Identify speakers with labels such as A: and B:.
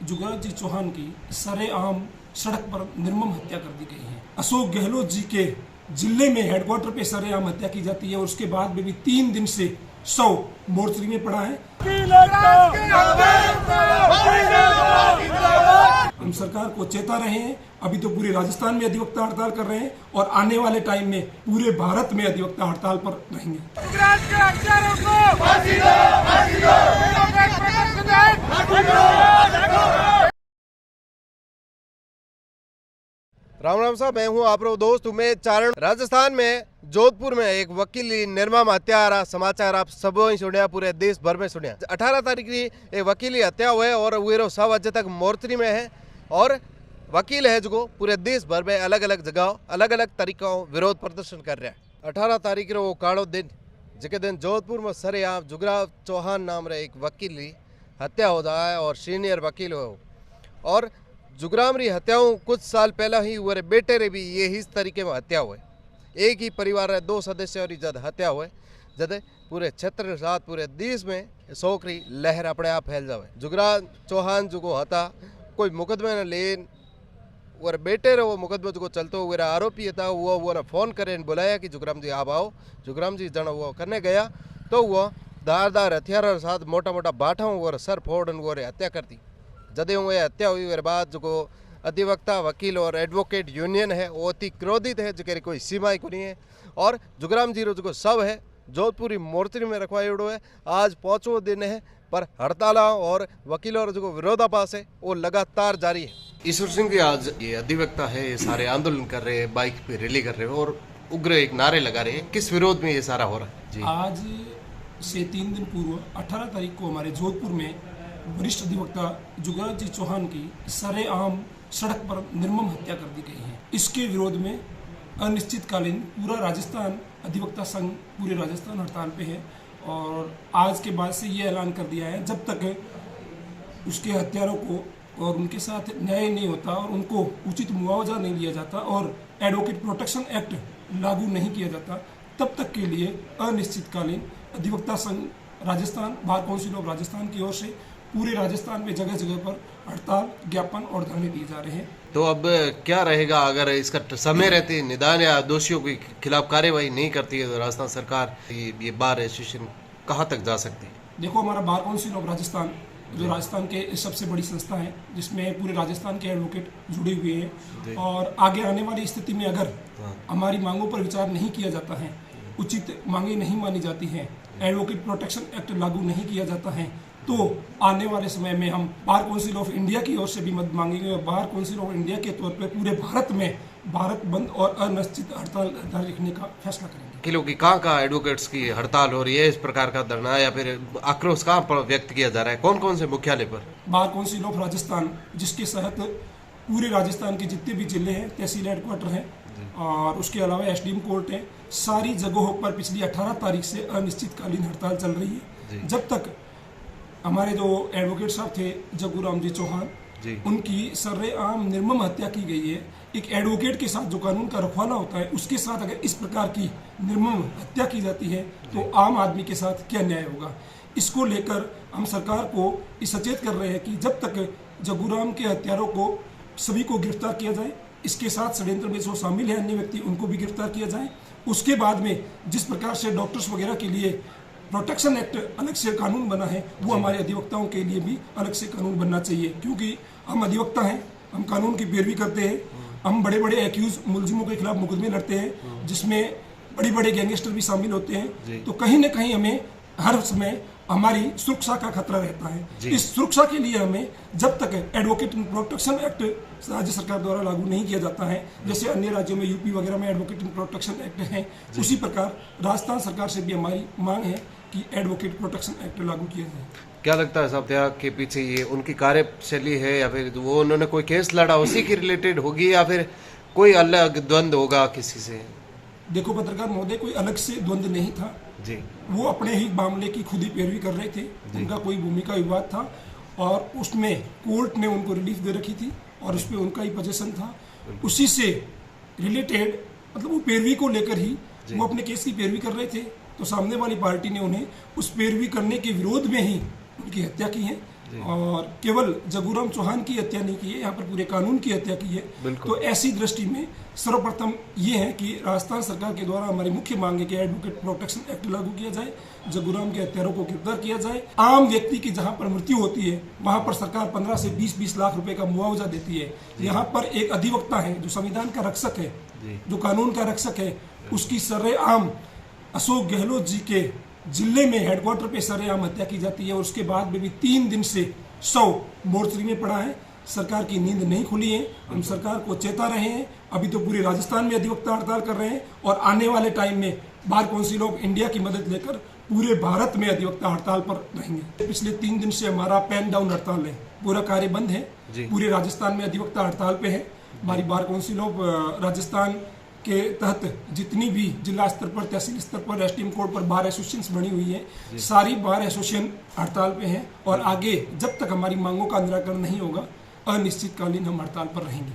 A: जुगराज जी चौहान की सरेआम सड़क पर निर्मम हत्या कर दी गई है। अशोक गहलोत जी के जिले में हेडक्वार्टर पे सरेआम हत्या की जाती है और उसके बाद में भी 3 दिन से शव मोर्चरी में पड़ा है। हम सरकार को चेता रहे हैं, अभी तो पूरे राजस्थान में अधिवक्ता हड़ताल कर रहे हैं और आने वाले टाइम में पूरे भारत में अधिवक्ता हड़ताल पर रहेंगे।
B: राम राम साहब, मैं हूँ आप दोस्त उमेश चारण। राजस्थान में जोधपुर में एक वकील निर्मम हत्या आ रहा समाचार आप सब ही सुनिया, पूरे देश भर में सुनिया। 18 तारीख की एक वकील हत्या हुए और वो सब अजय तक मोर्चरी में है और वकील है जो पूरे देश भर में अलग अलग जगह अलग अलग तरीकों विरोध प्रदर्शन कर रहा है। 18 तारीख वो काड़ो दिन जिके दिन जोधपुर में सरेआम जुगराज चौहान नाम रे एक वकील की हत्या हो जाए और सीनियर वकील हो और जुगराम री हत्याओं कुछ साल पहला ही हुए बेटे रे भी ये इस तरीके में हत्या हुए। एक ही परिवार रे 2 सदस्य और जद हत्या हुए जद पूरे क्षेत्र के साथ पूरे देश में शोक री लहर अपने आप फैल जावे। जुगराज चौहान जो हता कोई मुकदमे न लेन और बेटे रे वो मुकदमे जो चलतो वो आरोपी था वो ने फोन करे बुलाया कि जुगराम जी आप आओ। जुगराम जी जन वो करने गया तो वो धारदार हथियारों के साथ मोटा मोटा बाठा और सर फोड़ वो हत्या कर दी। जदे हुए हत्या हुई उसके बाद जो अधिवक्ता वकील और एडवोकेट यूनियन है वो अति क्रोधित है, जो कोई सीमा ही को नहीं है और जुगराम जी जो शव है जोधपुरी मोर्चरी में रखवाएड़ो है। आज 5वां दिन है पर हड़ताल और वकीलों और जो विरोधाभास है वो लगातार जारी है। ईश्वर सिंह जी आज ये अधिवक्ता है, ये सारे आंदोलन कर रहे हैं, बाइक पे रैली कर रहे हैं और उग्र एक नारे लगा रहे हैं। किस विरोध में ये सारा हो रहा है जी?
A: आज से 3 दिन पूर्व 18 तारीख को हमारे जोधपुर में वरिष्ठ अधिवक्ता जुगराज जी चौहान की सरेआम सड़क पर निर्मम हत्या कर दी गई है। इसके विरोध में अनिश्चितकालीन पूरा राजस्थान अधिवक्ता संघ पूरे राजस्थान हड़ताल पे है और आज के बाद से ये ऐलान कर दिया है जब तक उसके हत्यारों को और उनके साथ न्याय नहीं होता और उनको उचित मुआवजा नहीं लिया जाता और एडवोकेट प्रोटेक्शन एक्ट लागू नहीं किया जाता तब तक के लिए अनिश्चितकालीन अधिवक्ता संघ Rajasthan bar council of Rajasthan की ओर से पूरे राजस्थान में जगह जगह पर हड़ताल ज्ञापन और धरने दिए जा रहे हैं।
B: तो अब क्या रहेगा अगर इसका समय रहते निदान या दोषियों के खिलाफ कार्यवाही नहीं करती है तो राजस्थान सरकार ये बार एसोसिएशन कहाँ तक जा सकती है?
A: देखो, हमारा बार काउंसिल ऑफ राजस्थान जो राजस्थान के सबसे बड़ी संस्था है जिसमें पूरे राजस्थान के एडवोकेट जुड़े हुए हैं और आगे आने वाली स्थिति में अगर हमारी मांगों पर विचार नहीं किया जाता है, उचित मांगे नहीं मानी जाती हैं, एडवोकेट प्रोटेक्शन एक्ट लागू नहीं किया जाता है तो आने वाले समय में हम बार काउंसिल ऑफ इंडिया की ओर से भी मदद मांगेंगे और बार काउंसिल ऑफ इंडिया के तौर पर पूरे भारत में भारत बंद और अनिश्चित हड़ताल जारी रखने का फैसला करेंगे।
B: किलो की कहाँ एडवोकेट्स की हड़ताल हो रही है, इस प्रकार का धरना या फिर आक्रोश कहाँ पर व्यक्त किया जा रहा है, कौन कौन से मुख्यालय पर?
A: बार काउंसिल ऑफ राजस्थान जिसके तहत पूरे राजस्थान के जितने भी जिले हैं तहसील हेडक्वार्टर हैं और उसके अलावा एसडीएम कोर्ट है, सारी जगहों पर पिछली 18 तारीख से अनिश्चितकालीन हड़ताल चल रही है जब तक हमारे जो एडवोकेट साहब थे जगूराम जी चौहान उनकी सरेआम निर्मम हत्या की गई है। एक एडवोकेट के साथ जो कानून का रखवाला होता है उसके साथ अगर इस प्रकार की निर्मम हत्या की जाती है तो आम आदमी के साथ क्या न्याय होगा। इसको लेकर हम सरकार को सचेत कर रहे हैं कि जब तक जगूराम के हत्यारों को सभी को गिरफ्तार किया जाए, इसके साथ षड्यंत्र में जो शामिल है अन्य व्यक्ति उनको भी गिरफ्तार किया जाए। उसके बाद में जिस प्रकार से डॉक्टर्स वगैरह के लिए प्रोटेक्शन एक्ट अलग से कानून बना है वो हमारे अधिवक्ताओं के लिए भी अलग से कानून बनना चाहिए, क्योंकि हम अधिवक्ता हैं, हम कानून की पैरवी करते हैं, हम बड़े बड़े एक्यूज मुलजिमों के खिलाफ मुकदमे लड़ते हैं जिसमें बड़े बड़े गैंगस्टर भी शामिल होते हैं। तो कहीं ना कहीं हमें हर समय हमारी सुरक्षा का खतरा रहता है। इस सुरक्षा के लिए हमें जब तक एडवोकेट प्रोटेक्शन एक्ट राज्य सरकार द्वारा लागू नहीं किया जाता है, जैसे अन्य राज्यों में यूपी वगैरह में एडवोकेट प्रोटेक्शन एक्ट है, उसी प्रकार राजस्थान सरकार से भी हमारी मांग है कि एडवोकेट प्रोटेक्शन एक्ट लागू किया जाए।
B: क्या लगता है साहब त्याग के पीछे ये उनकी कार्यशैली है या फिर वो उन्होंने कोई केस लड़ा उसी की रिलेटेड होगी या फिर कोई अलग द्वंद होगा किसी से?
A: देखो पत्रकार महोदय, कोई अलग से द्वंद नहीं था
B: जी,
A: वो अपने ही मामले की खुद ही पैरवी कर रहे थे। उनका कोई भूमिका विवाद था और उसमें कोर्ट ने उनको रिलीफ दे रखी थी और उस पर उनका ही पोजीशन था, उसी से रिलेटेड मतलब वो पैरवी को लेकर ही वो अपने केस की पैरवी कर रहे थे। तो सामने वाली पार्टी ने उन्हें उस पैरवी करने के विरोध में ही उनकी हत्या की है। और केवल जगूराम चौहान की हत्या नहीं की है, यहाँ पर पूरे कानून की हत्या की है। तो ऐसी दृष्टि में सर्वप्रथम ये है कि राजस्थान सरकार के द्वारा हमारी मुख्य मांग है कि एडवोकेट प्रोटेक्शन एक्ट लागू किया जाए, जगूराम के हत्यारों को गिरफ्तार किया जाए। आम व्यक्ति की जहाँ पर मृत्यु होती है वहाँ पर सरकार 15 से 20 लाख रुपए का मुआवजा देती है। यहाँ पर एक अधिवक्ता है जो संविधान का रक्षक है, जो कानून का रक्षक है, उसकी सरेआम अशोक गहलोत जी के जिले में हेडक्वार्टर पे सरेआम हत्या की जाती है और उसके बाद में भी 3 दिन से 100 मोर्चरी में पड़ा है। सरकार की नींद नहीं खुली है, हम सरकार को चेता रहे हैं। अभी तो पूरे राजस्थान में अधिवक्ता हड़ताल कर रहे हैं और आने वाले टाइम में बार काउंसिल ऑफ इंडिया की मदद लेकर पूरे भारत में अधिवक्ता हड़ताल पर रहेंगे। पिछले 3 दिन से हमारा पेन डाउन हड़ताल है, पूरा कार्य बंद है। पूरे राजस्थान में अधिवक्ता हड़ताल पे है। हमारी बार काउंसिल ऑफ राजस्थान के तहत जितनी भी जिला स्तर पर, तहसील स्तर पर, एसडीएम कोर्ट पर बार एसोसिएशन बनी हुई है, सारी बार एसोसिएशन हड़ताल पे हैं और आगे जब तक हमारी मांगों का निराकरण नहीं होगा अनिश्चितकालीन हम हड़ताल पर रहेंगे।